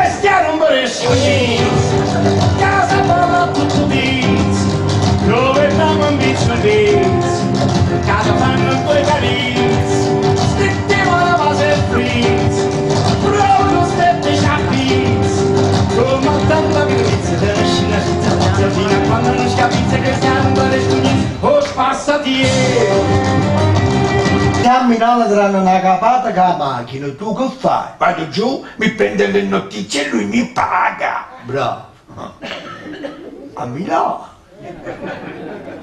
che stiamo un po' casa parla tutto diz, dove stiamo un bicio diz, casa fanno i tuoi cariz, stittiamo la base frizz, proprio stette sciappiz, come tanta violenza della scena cittadina, fino a quando non scapizza che stiamo un po' o spassati. A Milano daranno una capata con la macchina, tu che fai? Vado giù, mi prende le notizie e lui mi paga. Bravo. A Milano?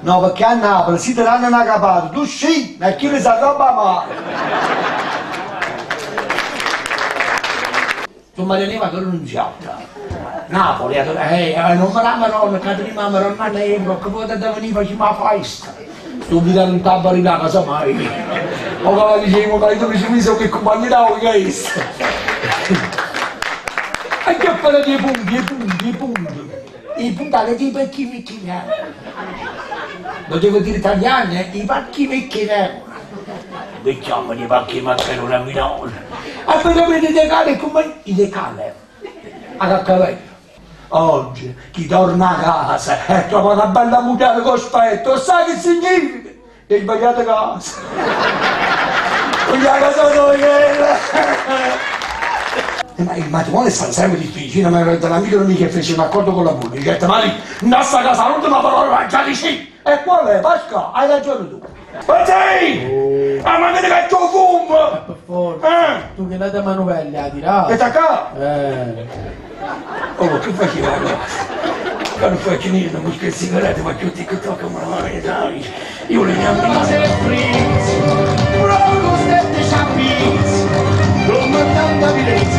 No, perché a Napoli si daranno una capata, tu sci, ma chi ne sa roba male. Tu mi teneva che non giatta. Napoli, non me l'amano, che prima mi non hanno che potete venire facciamo la festa. Tu mi dai un tabaro in casa mai. O come dicevo, ma io mi ci miso che compagnia che è questo. E che fare dei punti. I puntati tipo e chi vecchi lo devo dire italiani, i pacchi vecchi vengono. Vecchiamo i pacchi mancano a Milano. E poi dovete decale come i decale. A cappello. Oggi chi torna a casa e trova una bella mutata con spetto, sai che significa? Hai sbagliato casa. Non la casa quella. Ma il matrimonio è stato sempre difficile, ma l'amico non mi che fece un accordo con la moglie, gli ha detto, ma lì, nostra casa non te la parola, già di sì. E qual è? Pasca, hai ragione tu. Ma sei! Ah, ma vedi che tu fumo! Per forza. Tu che date manovelle a tirare. E tacca? Oh, che faceva la cosa? Che non faccio niente, non scherzi sigarette, ma tutti che toccano la mano, dai. Io le mie amiche. Se frizz, proprio stette sciappiz, come tanta violenza.